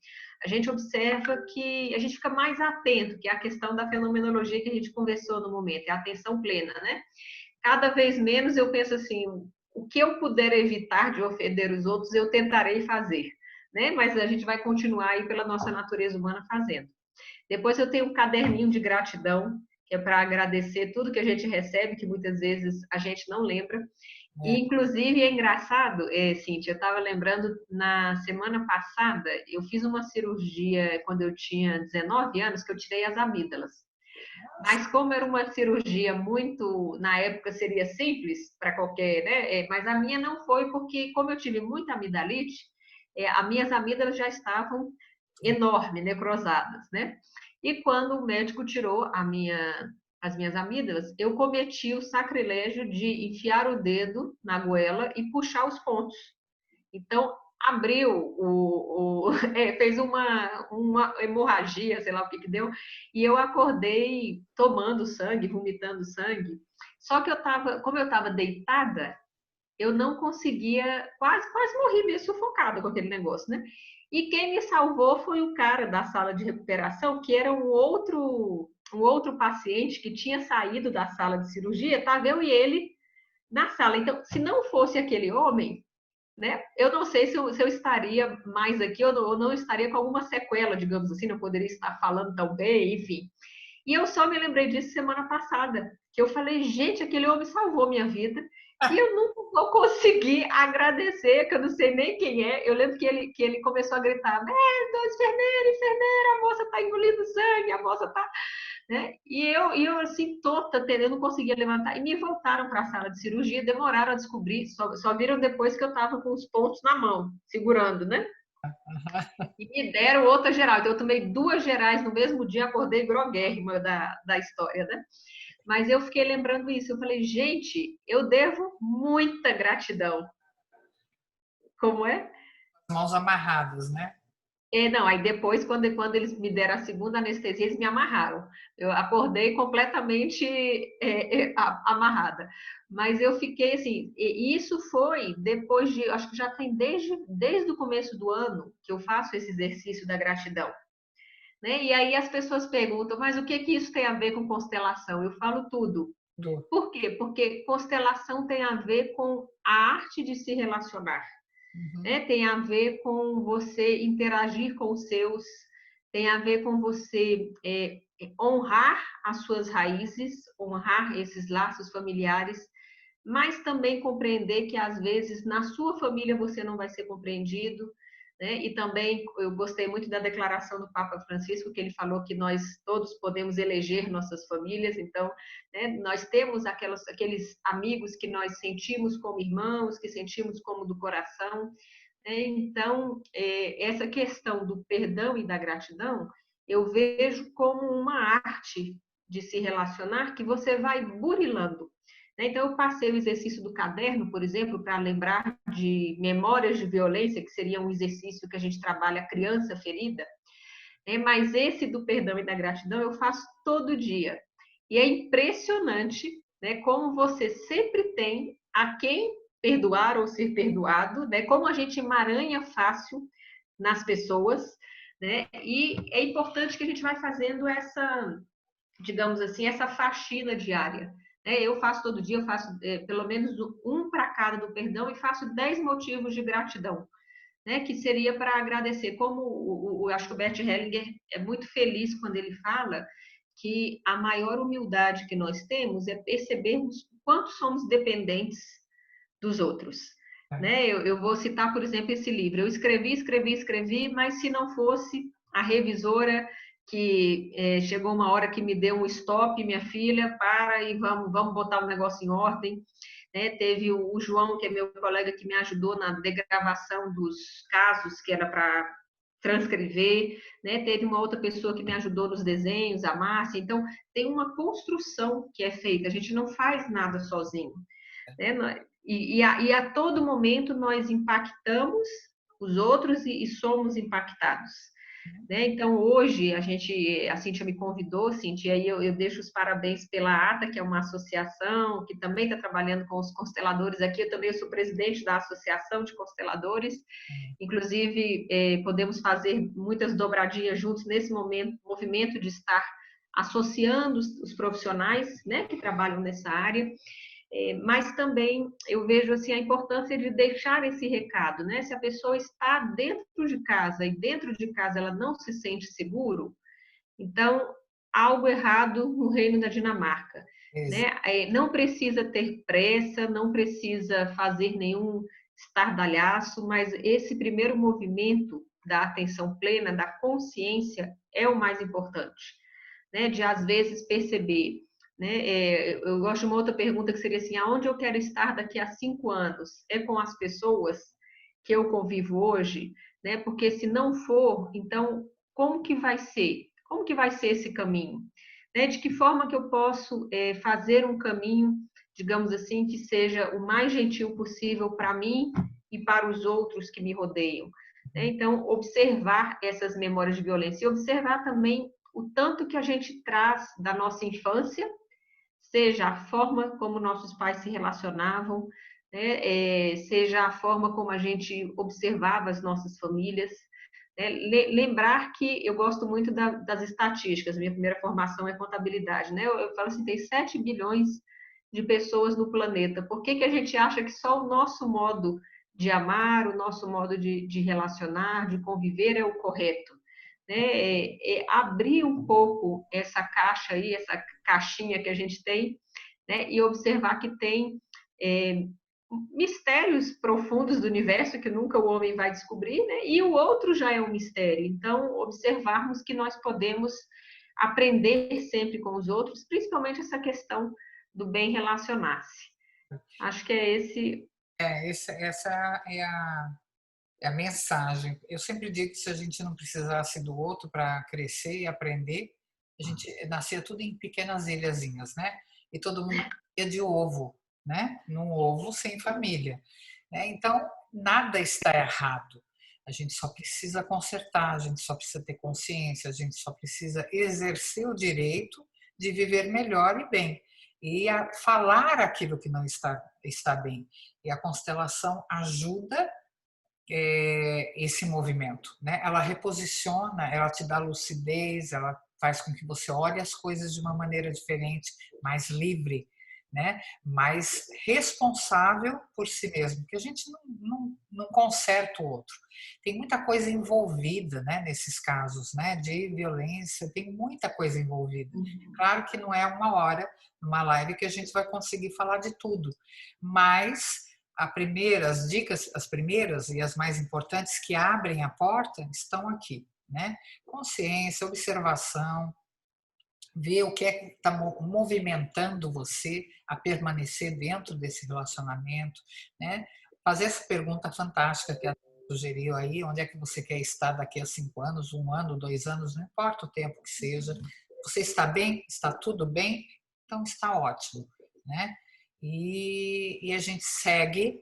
Speaker 2: a gente observa que a gente fica mais atento, que é a questão da fenomenologia que a gente conversou no momento, é a atenção plena, né? Cada vez menos eu penso assim, o que eu puder evitar de ofender os outros, eu tentarei fazer, né? Mas a gente vai continuar aí pela nossa natureza humana fazendo. Depois eu tenho um caderninho de gratidão, que é para agradecer tudo que a gente recebe, que muitas vezes a gente não lembra.
Speaker 1: É,
Speaker 2: E, inclusive, é engraçado, Cíntia, eu estava lembrando, na semana passada, eu fiz uma cirurgia quando eu tinha 19 anos, que eu tirei as amígdalas. Mas como era uma cirurgia muito, na época seria simples para qualquer, né? Mas a minha não foi, porque como eu tive muita amidalite, as minhas amígdalas já estavam enormes, necrosadas, né? E quando o médico tirou as minhas amígdalas, eu cometi o sacrilégio de enfiar o dedo na goela e puxar os pontos. Então, abriu, fez uma hemorragia, sei lá o que que deu, e eu acordei tomando sangue, vomitando sangue. Só que como eu estava deitada, eu não conseguia, quase morri meio sufocada com aquele negócio, né? E quem me salvou foi o cara da sala de recuperação, que era um outro paciente que tinha saído da sala de cirurgia, estava eu e ele na sala. Então, se não fosse aquele homem, né, eu não sei se eu estaria mais aqui ou não estaria com alguma sequela, digamos assim, não poderia estar falando tão bem, enfim. E eu só me lembrei disso semana passada, que eu falei, gente, aquele homem salvou minha vida e eu nunca vou conseguir agradecer, que eu não sei nem quem é. Eu lembro que ele começou a gritar, médicos, enfermeira, enfermeira, a moça está engolindo sangue, a moça está... Né? E eu assim, tota, eu não conseguia levantar. E me voltaram para a sala de cirurgia, demoraram a descobrir, só viram depois que eu estava com os pontos na mão, segurando, né? E me deram outra geral. Então, eu tomei 2 gerais no mesmo dia, acordei groguérrima da história, né? Mas eu fiquei lembrando isso. Eu falei, gente, eu devo muita gratidão. Como é?
Speaker 1: Mãos amarradas, né?
Speaker 2: Não, aí depois, quando eles me deram a segunda anestesia, eles me amarraram. Eu acordei completamente amarrada. Mas eu fiquei assim, e isso foi depois de, acho que já tem desde o começo do ano que eu faço esse exercício da gratidão. Né? E aí as pessoas perguntam, mas o que que isso tem a ver com constelação? Eu falo tudo.
Speaker 1: Do,
Speaker 2: Por quê? Porque constelação tem a ver com a arte de se relacionar,
Speaker 1: uhum.
Speaker 2: né? Tem a ver com você interagir com os seus, tem a ver com você honrar as suas raízes, honrar esses laços familiares, mas também compreender que às vezes na sua família você não vai ser compreendido, né? E também eu gostei muito da declaração do Papa Francisco, que ele falou que nós todos podemos eleger nossas famílias, então, né, nós temos aqueles amigos que nós sentimos como irmãos, que sentimos como do coração, né? Então, essa questão do perdão e da gratidão, eu vejo como uma arte de se relacionar que você vai burilando. Então, eu passei o exercício do caderno, por exemplo, para lembrar de memórias de violência, que seria um exercício que a gente trabalha a criança ferida, né? Mas esse do perdão e da gratidão eu faço todo dia. E é impressionante, né, como você sempre tem a quem perdoar ou ser perdoado, né? Como a gente emaranha fácil nas pessoas, né? E é importante que a gente vai fazendo essa, digamos assim, essa faxina diária. Eu faço todo dia, eu faço pelo menos um para cada do perdão e faço 10 motivos de gratidão, né? Que seria para agradecer. Como acho que o Bert Hellinger é muito feliz quando ele fala que a maior humildade que nós temos é percebermos quanto somos dependentes dos outros. Né? Eu vou citar, por exemplo, esse livro. Eu escrevi, mas se não fosse a revisora que chegou uma hora que me deu um stop, minha filha, para e vamos botar o negócio em ordem. Né? Teve o João, que é meu colega, que me ajudou na degravação dos casos, que era para transcrever, né? Teve uma outra pessoa que me ajudou nos desenhos, a Márcia. Então, tem uma construção que é feita, a gente não faz nada sozinho. Né? E a todo momento nós impactamos os outros e somos impactados. Né? Então, hoje, a Cíntia me convidou, Cíntia, e aí eu deixo os parabéns pela ATA, que é uma associação que também está trabalhando com os consteladores aqui. Eu também sou presidente da Associação de Consteladores. Inclusive, podemos fazer muitas dobradinhas juntos nesse movimento de estar associando os profissionais, né, que trabalham nessa área. Mas também eu vejo assim a importância de deixar esse recado, né? Se a pessoa está dentro de casa e dentro de casa ela não se sente seguro, então algo errado no reino da Dinamarca, né? Não precisa ter pressa, não precisa fazer nenhum estardalhaço, mas esse primeiro movimento da atenção plena, da consciência, é o mais importante, né? De às vezes perceber, né? Eu gosto de uma outra pergunta que seria assim: aonde eu quero estar daqui a 5 anos? É com as pessoas que eu convivo hoje, né? Porque se não for, então como que vai ser? Como que vai ser esse caminho? Né? De que forma que eu posso fazer um caminho, digamos assim, que seja o mais gentil possível para mim e para os outros que me rodeiam? Então, observar essas memórias de violência e observar também o tanto que a gente traz da nossa infância, seja a forma como nossos pais se relacionavam, né? Seja a forma como a gente observava as nossas famílias. Né? Lembrar que eu gosto muito das estatísticas, minha primeira formação é contabilidade. Né? Eu falo assim, tem 7 bilhões de pessoas no planeta? Por que que a gente acha que só o nosso modo de amar, o nosso modo de relacionar, de conviver é o correto? Né? Abrir um pouco essa caixa aí, essa caixinha que a gente tem, né? E observar que tem é, mistérios profundos do universo que nunca o homem vai descobrir, né? E o outro já é um mistério. Então, observarmos que nós podemos aprender sempre com os outros, principalmente essa questão do bem relacionar-se. Acho que é esse.
Speaker 1: Essa é a mensagem. Eu sempre digo que se a gente não precisasse do outro para crescer e aprender, a gente nascia tudo em pequenas ilhazinhas, né? E todo mundo ia de ovo, né? Num ovo sem família. Né? Então, nada está errado. A gente só precisa consertar, a gente só precisa ter consciência, a gente só precisa exercer o direito de viver melhor e bem. E a falar aquilo que não está bem. E a constelação ajuda esse movimento, né? Ela reposiciona, ela te dá lucidez, ela faz com que você olhe as coisas de uma maneira diferente, mais livre, né? Mais responsável por si mesmo, que a gente não conserta o outro. Tem muita coisa envolvida, né? Nesses casos, né? De violência, tem muita coisa envolvida. Claro que não é uma hora numa live que a gente vai conseguir falar de tudo, mas as dicas, as primeiras e as mais importantes que abrem a porta estão aqui, né? Consciência, observação, ver o que é que está movimentando você a permanecer dentro desse relacionamento, né? Fazer essa pergunta fantástica que a sugeriu aí, onde é que você quer estar daqui a 5 anos, 1 ano, 2 anos, não importa o tempo que seja. Você está bem? Está tudo bem? Então está ótimo, né? E a gente segue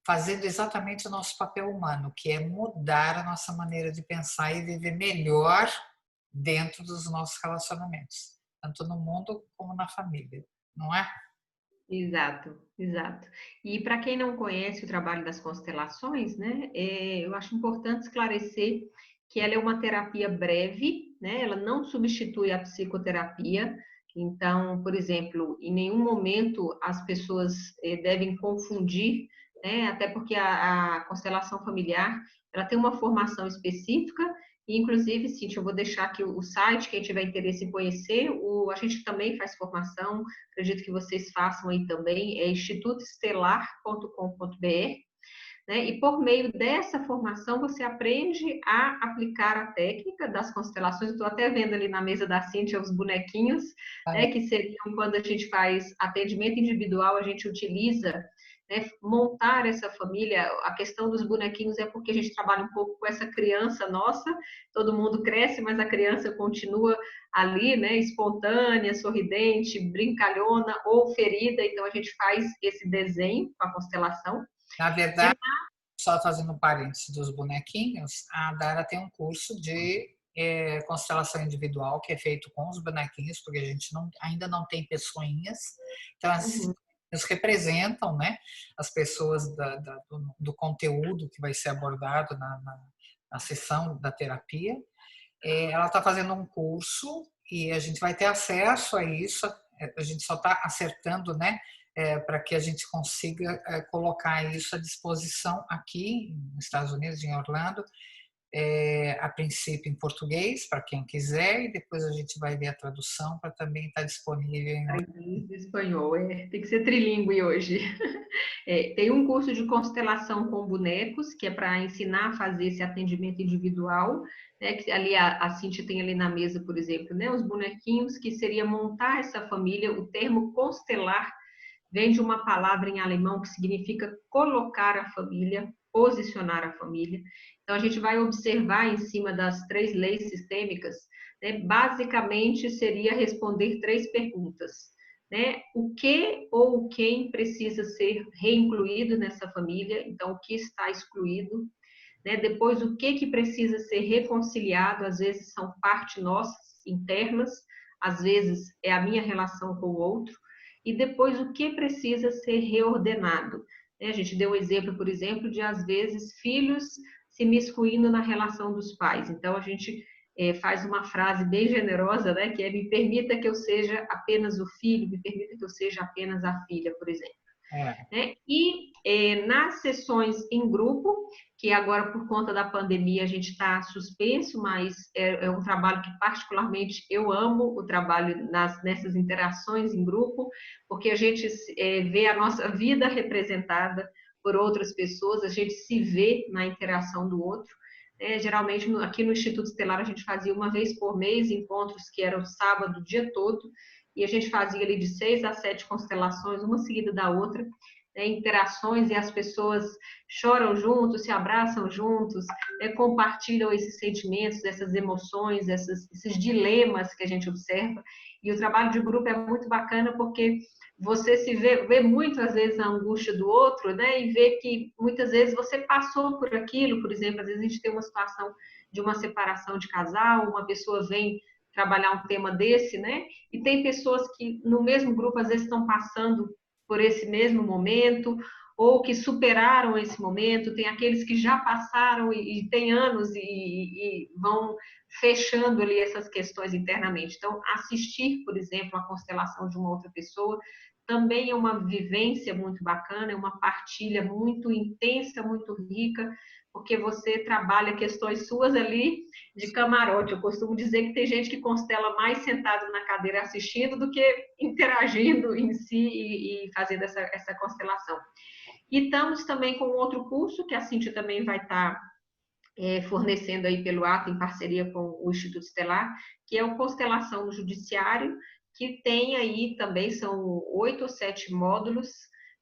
Speaker 1: fazendo exatamente o nosso papel humano, que é mudar a nossa maneira de pensar e viver melhor dentro dos nossos relacionamentos, tanto no mundo como na família, não é?
Speaker 2: Exato, exato. E para quem não conhece o trabalho das constelações, né, eu acho importante esclarecer que ela é uma terapia breve, né, ela não substitui a psicoterapia. Então, por exemplo, em nenhum momento as pessoas devem confundir, né, até porque a constelação familiar ela tem uma formação específica. E, inclusive, Cíntia, eu vou deixar aqui o site, quem tiver interesse em conhecer, a gente também faz formação, acredito que vocês façam aí também, é institutoestelar.com.br, né? E por meio dessa formação você aprende a aplicar a técnica das constelações. Estou até vendo ali na mesa da Cíntia os bonequinhos, né? Que seriam quando a gente faz atendimento individual, a gente utiliza, né, montar essa família. A questão dos bonequinhos é porque a gente trabalha um pouco com essa criança nossa, todo mundo cresce, mas a criança continua ali, né, espontânea, sorridente, brincalhona ou ferida, então a gente faz esse desenho com a constelação.
Speaker 1: Na verdade, só fazendo um parênteses dos bonequinhos, a Dara tem um curso de constelação individual que é feito com os bonequinhos, porque a gente ainda não tem pessoinhas, então eles representam, né, as pessoas do conteúdo que vai ser abordado na sessão da terapia. Ela está fazendo um curso e a gente vai ter acesso a isso, a gente só está acertando, né, para que a gente consiga colocar isso à disposição aqui nos Estados Unidos, em Orlando, a princípio em português, para quem quiser, e depois a gente vai ver a tradução para também estar disponível em
Speaker 2: inglês e espanhol, tem que ser trilíngue hoje. Tem um curso de constelação com bonecos, que é para ensinar a fazer esse atendimento individual, né? Que ali a Cíntia tem ali na mesa, por exemplo, né? Os bonequinhos, que seria montar essa família. O termo constelar vem de uma palavra em alemão que significa colocar a família, posicionar a família. Então, a gente vai observar em cima das 3 leis sistêmicas, né? Basicamente, seria responder 3 perguntas, né? O que ou o quem precisa ser reincluído nessa família, então, o que está excluído, né? Depois, o que precisa ser reconciliado, às vezes são partes nossas, internas, às vezes é a minha relação com o outro, e depois o que precisa ser reordenado. A gente deu o exemplo, por exemplo, de às vezes filhos se miscuindo na relação dos pais. Então a gente faz uma frase bem generosa, né, que é: me permita que eu seja apenas o filho, me permita que eu seja apenas a filha, por exemplo. Né? E nas sessões em grupo, que agora por conta da pandemia a gente está suspenso, mas é um trabalho que particularmente eu amo, o trabalho nessas interações em grupo, porque a gente vê a nossa vida representada por outras pessoas, a gente se vê na interação do outro. Geralmente aqui no Instituto Estelar a gente fazia uma vez por mês encontros que eram sábado o dia todo, e a gente fazia ali de 6 a 7 constelações, uma seguida da outra, interações, e as pessoas choram juntos, se abraçam juntos, compartilham esses sentimentos, essas emoções, esses dilemas que a gente observa. E o trabalho de grupo é muito bacana porque você se vê muitas vezes a angústia do outro, né? E vê que muitas vezes você passou por aquilo. Por exemplo, às vezes a gente tem uma situação de uma separação de casal, uma pessoa vem trabalhar um tema desse, né? E tem pessoas que no mesmo grupo às vezes estão passando por esse mesmo momento, ou que superaram esse momento, tem aqueles que já passaram e têm anos e vão fechando ali essas questões internamente. Então, assistir, por exemplo, a constelação de uma outra pessoa também é uma vivência muito bacana, é uma partilha muito intensa, muito rica, porque você trabalha questões suas ali de camarote. Eu costumo dizer que tem gente que constela mais sentado na cadeira assistindo do que interagindo em si e fazendo essa constelação. E estamos também com outro curso que a Cíntia também vai estar fornecendo aí pelo ato, em parceria com o Instituto Estelar, que é o Constelação no Judiciário, que tem aí também, são 8 ou 7 módulos,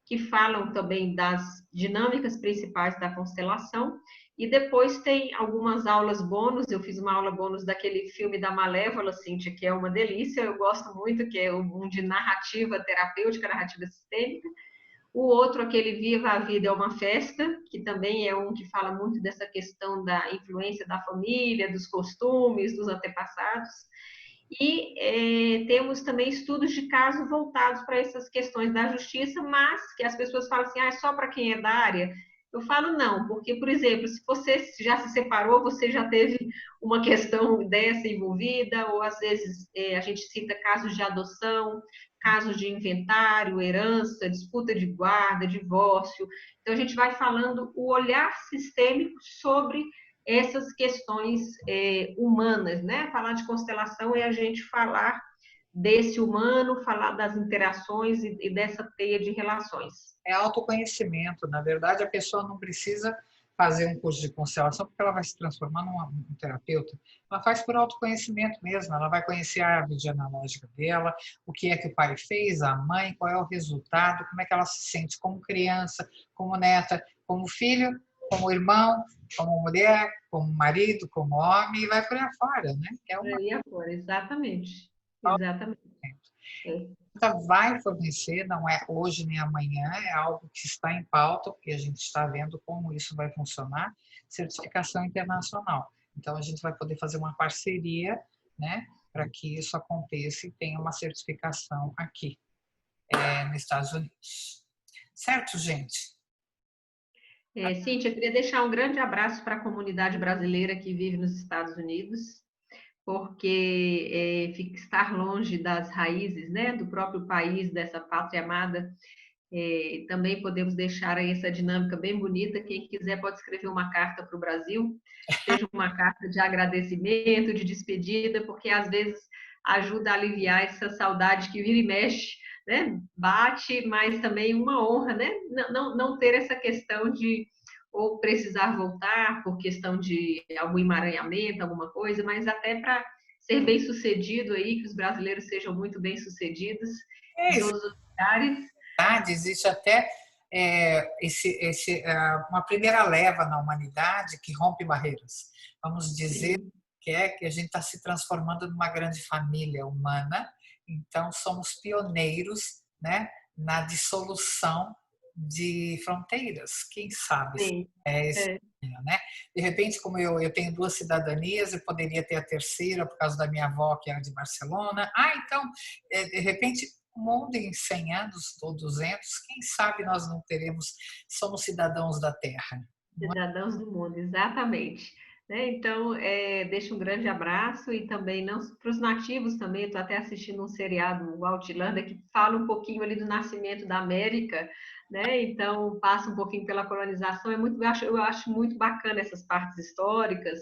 Speaker 2: que falam também das dinâmicas principais da constelação, e depois tem algumas aulas bônus. Eu fiz uma aula bônus daquele filme da Malévola, Cíntia, que é uma delícia, eu gosto muito, que é um de narrativa terapêutica, narrativa sistêmica. O outro, aquele Viva a Vida é uma Festa, que também é um que fala muito dessa questão da influência da família, dos costumes, dos antepassados. E temos também estudos de caso voltados para essas questões da justiça, mas que as pessoas falam assim, só para quem é da área. Eu falo não, porque, por exemplo, se você já se separou, você já teve uma questão dessa envolvida, ou às vezes a gente cita casos de adoção, casos de inventário, herança, disputa de guarda, divórcio. Então, a gente vai falando o olhar sistêmico sobre essas questões humanas, né? Falar de constelação é a gente falar desse humano, falar das interações e dessa teia de relações.
Speaker 1: É autoconhecimento. Na verdade, a pessoa não precisa fazer um curso de constelação porque ela vai se transformar num terapeuta. Ela faz por autoconhecimento mesmo. Ela vai conhecer a árvore genealógica dela, o que é que o pai fez, a mãe, qual é o resultado, como é que ela se sente como criança, como neta, como filho, como irmão, como mulher, como marido, como homem, e vai por aí afora, né?
Speaker 2: Por aí afora, exatamente. Exatamente.
Speaker 1: Vai fornecer, não é hoje nem amanhã, é algo que está em pauta, porque a gente está vendo como isso vai funcionar, certificação internacional. Então, a gente vai poder fazer uma parceria, né, para que isso aconteça e tenha uma certificação aqui, nos Estados Unidos. Certo, gente?
Speaker 2: Cíntia, eu queria deixar um grande abraço para a comunidade brasileira que vive nos Estados Unidos, porque estar longe das raízes, né, do próprio país, dessa pátria amada, também podemos deixar aí essa dinâmica bem bonita. Quem quiser pode escrever uma carta para o Brasil, seja uma carta de agradecimento, de despedida, porque às vezes ajuda a aliviar essa saudade que vira e mexe, né? Bate, mas também uma honra, né? Não ter essa questão de ou precisar voltar por questão de algum emaranhamento, alguma coisa, mas até para ser bem sucedido aí, que os brasileiros sejam muito bem sucedidos em todos os lugares.
Speaker 1: Existe até uma primeira leva na humanidade que rompe barreiras. Vamos dizer que a gente está se transformando numa grande família humana, então somos pioneiros, né, na dissolução de fronteiras. Quem sabe?
Speaker 2: Sim.
Speaker 1: Né? De repente, como eu tenho 2 cidadanias, eu poderia ter a terceira por causa da minha avó, que era de Barcelona. Então, de repente, o mundo em 100 anos ou 200, quem sabe nós não teremos, somos cidadãos da Terra.
Speaker 2: Cidadãos do mundo, exatamente. né? Então, deixo um grande abraço e também não para os nativos também. Estou até assistindo um seriado, o Outlander, que fala um pouquinho ali do nascimento da América, né? Então passa um pouquinho pela colonização. Eu acho muito bacana essas partes históricas,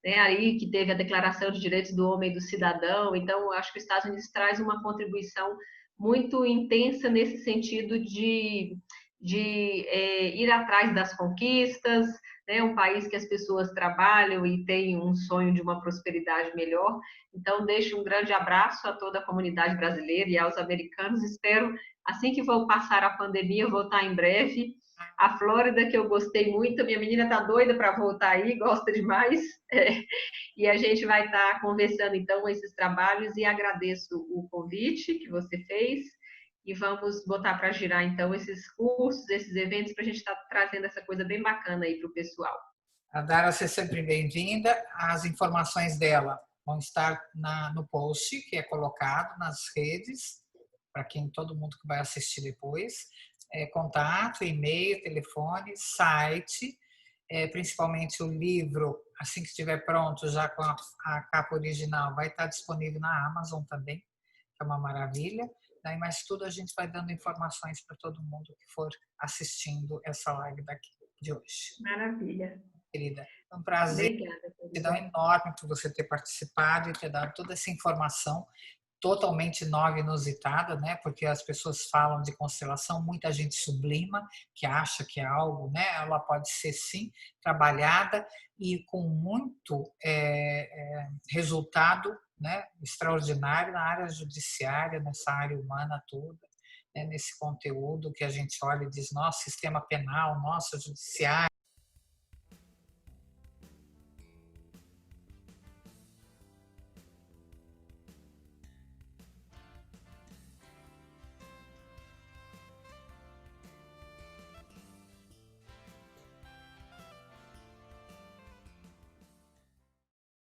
Speaker 2: né? Aí que teve a Declaração de Direitos do Homem e do Cidadão. Então, eu acho que os Estados Unidos traz uma contribuição muito intensa nesse sentido de ir atrás das conquistas, né? Um país que as pessoas trabalham e têm um sonho de uma prosperidade melhor. Então, deixo um grande abraço a toda a comunidade brasileira e aos americanos. Espero, assim que for passar a pandemia, voltar em breve. A Flórida, que eu gostei muito, minha menina está doida para voltar aí, gosta demais. E a gente vai estar conversando então esses trabalhos e agradeço o convite que você fez e vamos botar para girar então esses cursos, esses eventos para a gente estar trazendo essa coisa bem bacana aí para o pessoal.
Speaker 1: A Dara, você é sempre bem-vinda. As informações dela vão estar no post que é colocado nas redes, para quem todo mundo que vai assistir depois. Contato, e-mail, telefone, site, principalmente o livro, assim que estiver pronto, já com a capa original, vai estar disponível na Amazon também, que é uma maravilha. Daí, mas tudo a gente vai dando informações para todo mundo que for assistindo essa live daqui de hoje.
Speaker 2: Maravilha.
Speaker 1: Querida, é um prazer,
Speaker 2: Obrigada,
Speaker 1: gratidão
Speaker 2: querida.
Speaker 1: enorme por você ter participado e ter dado toda essa informação totalmente nova e inusitada, né? Porque as pessoas falam de constelação, muita gente sublima, que acha que é algo, né? Ela pode ser sim trabalhada e com muito resultado, né? Extraordinário na área judiciária, nessa área humana toda, né? Nesse conteúdo que a gente olha e diz, nosso sistema penal, nosso judiciário